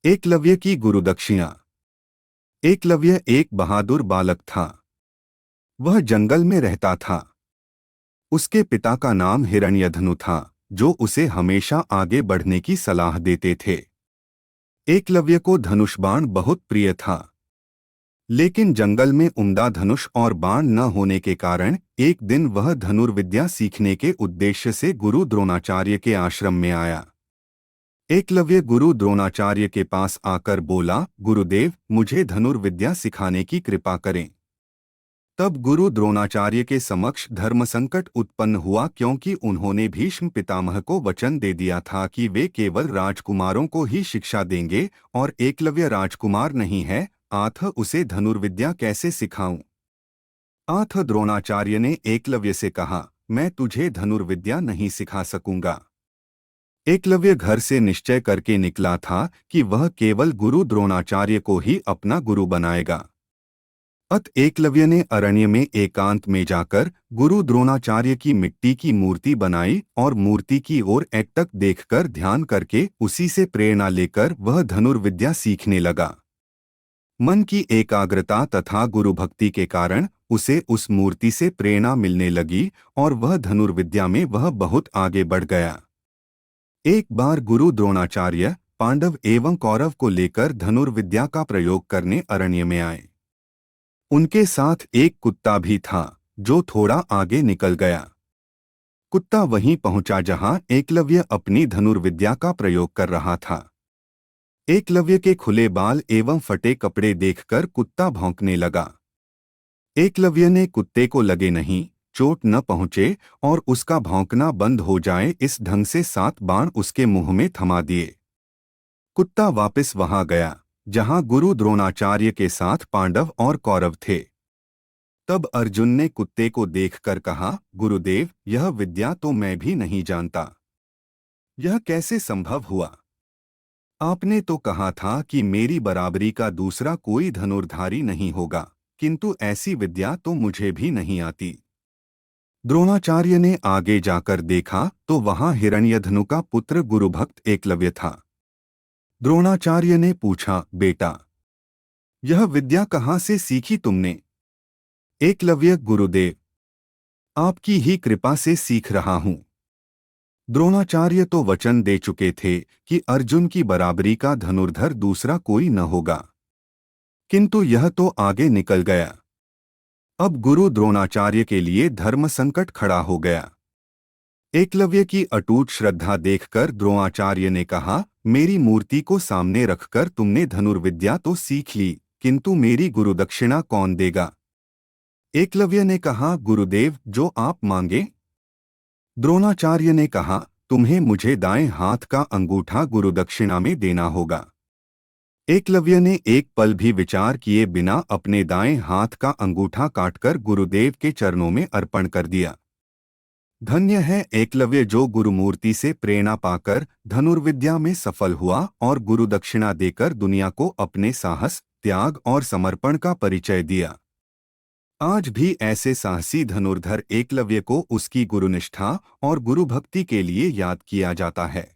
एकलव्य की गुरुदक्षिणा। एकलव्य एक बहादुर बालक था। वह जंगल में रहता था। उसके पिता का नाम हिरण्यधनु था, जो उसे हमेशा आगे बढ़ने की सलाह देते थे। एकलव्य को धनुष बाण बहुत प्रिय था, लेकिन जंगल में उम्दा धनुष और बाण न होने के कारण एक दिन वह धनुर्विद्या सीखने के उद्देश्य से गुरु द्रोणाचार्य के आश्रम में आया। एकलव्य गुरु द्रोणाचार्य के पास आकर बोला, गुरुदेव, मुझे धनुर्विद्या सिखाने की कृपा करें। तब गुरु द्रोणाचार्य के समक्ष धर्म संकट उत्पन्न हुआ, क्योंकि उन्होंने भीष्म पितामह को वचन दे दिया था कि वे केवल राजकुमारों को ही शिक्षा देंगे और एकलव्य राजकुमार नहीं है, आथ उसे धनुर्विद्या कैसे सिखाऊं। आथ द्रोणाचार्य ने एकलव्य से कहा, मैं तुझे धनुर्विद्या नहीं सिखा सकूंगा। एकलव्य घर से निश्चय करके निकला था कि वह केवल गुरु द्रोणाचार्य को ही अपना गुरु बनाएगा। अत एकलव्य ने अरण्य में एकांत में जाकर गुरु द्रोणाचार्य की मिट्टी की मूर्ति बनाई और मूर्ति की ओर एकटक देखकर ध्यान करके उसी से प्रेरणा लेकर वह धनुर्विद्या सीखने लगा। मन की एकाग्रता तथा गुरु भक्ति के कारण उसे उस मूर्ति से प्रेरणा मिलने लगी और वह धनुर्विद्या में वह बहुत आगे बढ़ गया। एक बार गुरु द्रोणाचार्य पांडव एवं कौरव को लेकर धनुर्विद्या का प्रयोग करने अरण्य में आए। उनके साथ एक कुत्ता भी था, जो थोड़ा आगे निकल गया। कुत्ता वहीं पहुंचा जहां एकलव्य अपनी धनुर्विद्या का प्रयोग कर रहा था। एकलव्य के खुले बाल एवं फटे कपड़े देखकर कुत्ता भौंकने लगा। एकलव्य ने कुत्ते को लगे नहीं, चोट न पहुंचे और उसका भौंकना बंद हो जाए, इस ढंग से 7 बाण उसके मुंह में थमा दिए। कुत्ता वापस वहां गया जहां गुरु द्रोणाचार्य के साथ पांडव और कौरव थे। तब अर्जुन ने कुत्ते को देखकर कहा, गुरुदेव, यह विद्या तो मैं भी नहीं जानता। यह कैसे संभव हुआ? आपने तो कहा था कि मेरी बराबरी का दूसरा कोई धनुर्धारी नहीं होगा, किंतु ऐसी विद्या तो मुझे भी नहीं आती। द्रोणाचार्य ने आगे जाकर देखा तो वहां हिरण्यधनु का पुत्र गुरुभक्त एकलव्य था। द्रोणाचार्य ने पूछा, बेटा, यह विद्या कहाँ से सीखी तुमने? एकलव्य, गुरुदेव, आपकी ही कृपा से सीख रहा हूं। द्रोणाचार्य तो वचन दे चुके थे कि अर्जुन की बराबरी का धनुर्धर दूसरा कोई न होगा, किंतु यह तो आगे निकल गया। अब गुरु द्रोणाचार्य के लिए धर्म संकट खड़ा हो गया। एकलव्य की अटूट श्रद्धा देखकर द्रोणाचार्य ने कहा, मेरी मूर्ति को सामने रखकर तुमने धनुर्विद्या तो सीख ली, किंतु मेरी गुरुदक्षिणा कौन देगा? एकलव्य ने कहा, गुरुदेव, जो आप मांगे। द्रोणाचार्य ने कहा, तुम्हें मुझे दाएं हाथ का अंगूठा गुरुदक्षिणा में देना होगा। एकलव्य ने एक पल भी विचार किए बिना अपने दाएं हाथ का अंगूठा काटकर गुरुदेव के चरणों में अर्पण कर दिया। धन्य है एकलव्य, जो गुरुमूर्ति से प्रेरणा पाकर धनुर्विद्या में सफल हुआ और गुरुदक्षिणा देकर दुनिया को अपने साहस, त्याग और समर्पण का परिचय दिया। आज भी ऐसे साहसी धनुर्धर एकलव्य को उसकी गुरुनिष्ठा और गुरुभक्ति के लिए याद किया जाता है।